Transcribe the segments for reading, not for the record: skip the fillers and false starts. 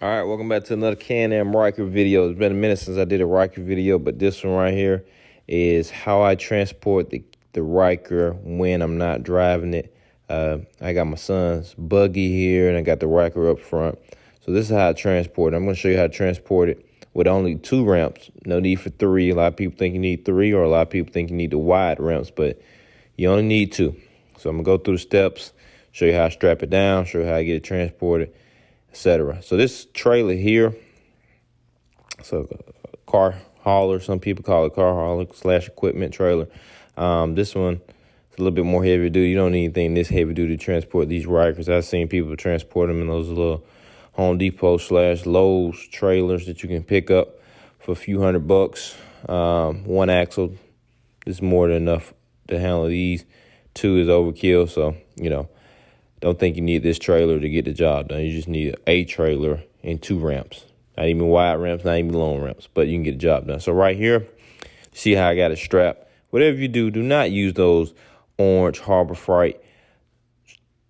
All right, welcome back to another Can Am Ryker video. It's been a minute since I did a Ryker video, but this one right here is how I transport the Ryker when I'm not driving it. I got my son's buggy here, and I got the Ryker up front. So this is how I transport it. I'm going to show you how to transport it with only 2 ramps. No need for 3. A lot of people think you need 3, or a lot of people think you need the wide ramps, but you only need 2. So I'm going to go through the steps, show you how I strap it down, show you how I get it transported, etc. So this trailer here, so a car hauler, some people call it car hauler / equipment trailer. This one is a little bit more heavy duty. You don't need anything this heavy duty to transport these Rykers. I've seen people transport them in those little Home Depot / Lowe's trailers that you can pick up for a few $100. 1 axle is more than enough to handle these. 2 is overkill, so don't think you need this trailer to get the job done. You just need a trailer and 2 ramps. Not even wide ramps, not even long ramps, but you can get the job done. So right here, see how I got it strapped. Whatever you do, do not use those orange Harbor Freight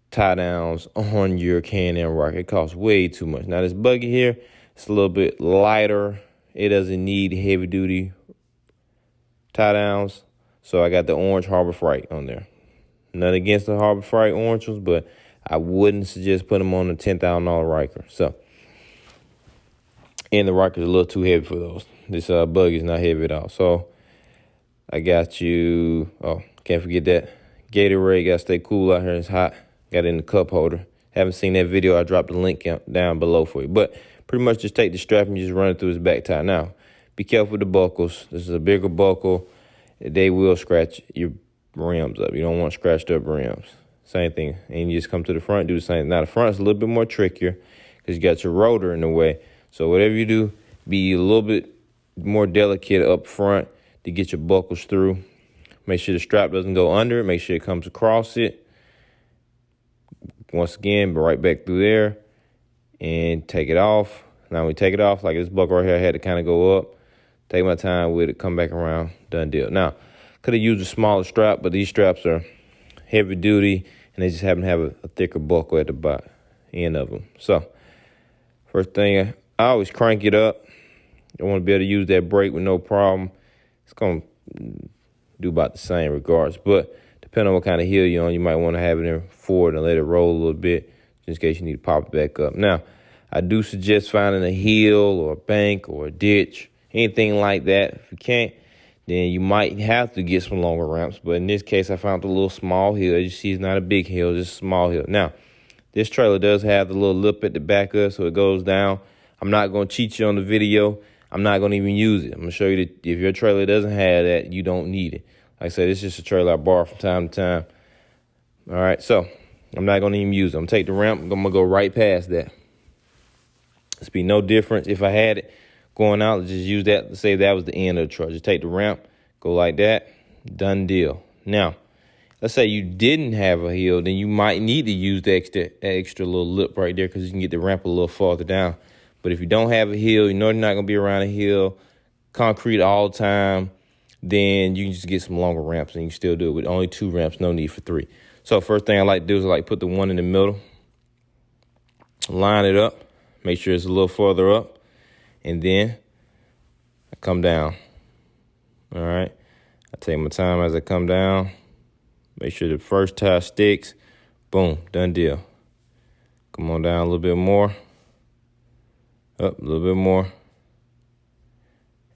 tie downs on your Can Am Ryker. It costs way too much. Now this buggy here, it's a little bit lighter. It doesn't need heavy duty tie downs. So I got the orange Harbor Freight on there. Not against the Harbor Freight orange ones, but I wouldn't suggest putting them on a $10,000 Ryker. So, and the Ryker's a little too heavy for those. This buggy is not heavy at all. So, I got you. Oh, can't forget that Gatorade. Got to stay cool out here. It's hot. Got it in the cup holder. Haven't seen that video. I dropped the link down below for you. But pretty much just take the strap and just run it through his back tie. Now, be careful with the buckles. This is a bigger buckle. They will scratch your rims up. You don't want scratched up rims. Same thing. And you just come to the front, do the same. Now, the front is a little bit more trickier because you got your rotor in the way. So whatever you do, be a little bit more delicate up front to get your buckles through. Make sure the strap doesn't go under it. Make sure it comes across it. Once again, but right back through there and take it off. Now, when we take it off, like this buckle right here, I had to kind of go up. Take my time with it, come back around, done deal. Now, could have used a smaller strap, but these straps are heavy duty, and they just happen to have a thicker buckle at the end of them. So, first thing, I always crank it up. I want to be able to use that brake with no problem. It's going to do about the same regards, but depending on what kind of heel you're on, you might want to have it in forward and let it roll a little bit, just in case you need to pop it back up. Now, I do suggest finding a hill or a bank or a ditch, anything like that. If you can't, then you might have to get some longer ramps. But in this case, I found a little small hill. As you see, it's not a big hill, just a small hill. Now, this trailer does have the little lip at the back of it, so it goes down. I'm not going to cheat you on the video. I'm not going to even use it. I'm going to show you that if your trailer doesn't have that, you don't need it. Like I said, it's just a trailer I borrow from time to time. All right, so I'm not going to even use it. I'm going to take the ramp. I'm going to go right past that. There's be no difference if I had it going out. Just use that. Let's say that was the end of the truck. Just take the ramp, go like that, done deal. Now, let's say you didn't have a hill, then you might need to use the extra little lip right there because you can get the ramp a little farther down. But if you don't have a hill, you know you're not going to be around a hill, concrete all the time, then you can just get some longer ramps, and you can still do it with only 2 ramps, no need for 3. So first thing I like to do is I like put the one in the middle, line it up, make sure it's a little further up, and then I come down. All right. I take my time as I come down. Make sure the first tie sticks. Boom, done deal. Come on down a little bit more. Up a little bit more.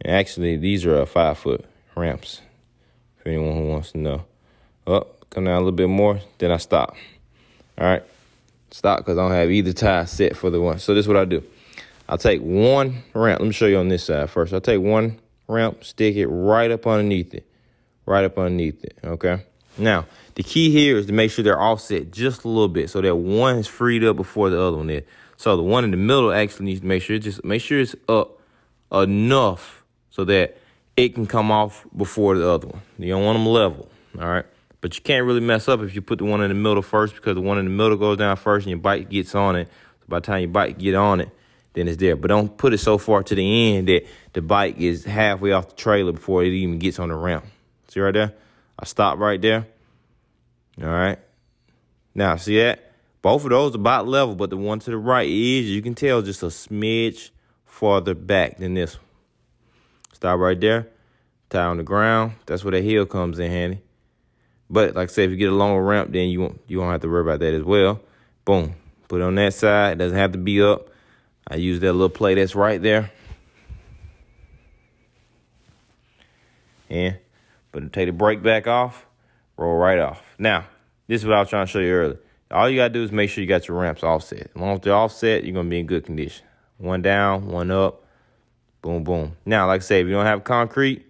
And actually, these are 5-foot ramps, for anyone who wants to know. Up, come down a little bit more, then I stop. All right. Stop because I don't have either tie set for the one. So this is what I do. I'll take 1 ramp. Let me show you on this side first. I'll take 1 ramp, stick it right up underneath it. Right up underneath it, okay? Now, the key here is to make sure they're offset just a little bit so that one is freed up before the other one is. So the one in the middle actually needs to make sure it's up enough so that it can come off before the other one. You don't want them level, all right? But you can't really mess up if you put the one in the middle first, because the one in the middle goes down first and your bike gets on it. So by the time your bike get on it, then it's there. But don't put it so far to the end that the bike is halfway off the trailer before it even gets on the ramp. See right there? I stop right there. All right. Now, see that? Both of those about level, but the one to the right is, you can tell, just a smidge farther back than this one. Stop right there. Tie on the ground. That's where the heel comes in handy. But like I said, if you get a longer ramp, then you won't have to worry about that as well. Boom. Put it on that side. It doesn't have to be up. I use that little plate that's right there. And take the brake back off. Roll right off. Now, this is what I was trying to show you earlier. All you got to do is make sure you got your ramps offset. As long as they're offset, you're going to be in good condition. One down, one up. Boom, boom. Now, like I say, if you don't have concrete,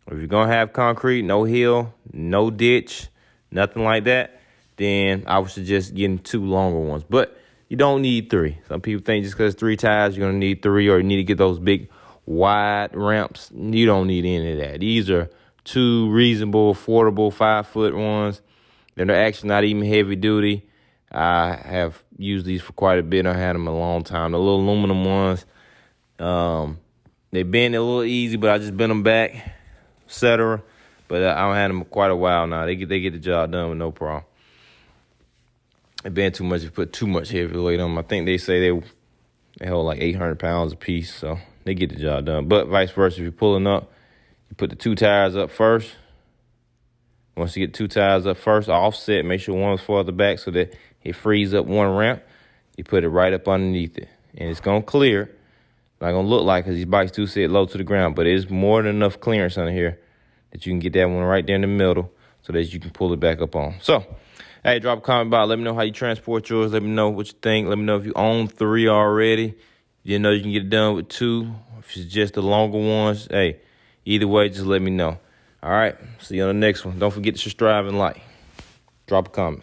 or if you're going to have concrete, no hill, no ditch, nothing like that, then I would suggest getting 2 longer ones. But you don't need 3. Some people think just because 3 tires, you're going to need 3, or you need to get those big, wide ramps. You don't need any of that. These are 2 reasonable, affordable 5-foot ones. They're actually not even heavy duty. I have used these for quite a bit. I had them a long time. The little aluminum ones, they bend a little easy, but I just bend them back, etc. But I've had them quite a while now. They get the job done with no problem. They bend too much. You put too much heavy weight on them. I think they say they hold like 800 pounds a piece, so they get the job done. But vice versa, if you're pulling up, you put the 2 tires up first. Once you get 2 tires up first, offset, make sure one is farther back so that it frees up one ramp. You put it right up underneath it, and it's going to clear. Not going to look like, because these bikes do sit low to the ground, but it's more than enough clearance under here that you can get that one right there in the middle so that you can pull it back up on. So, hey, drop a comment about it. Let me know how you transport yours. Let me know what you think. Let me know if you own 3 already. You know you can get it done with 2. If it's just the longer ones, hey, either way, just let me know. All right, see you on the next one. Don't forget to subscribe and like. Drop a comment.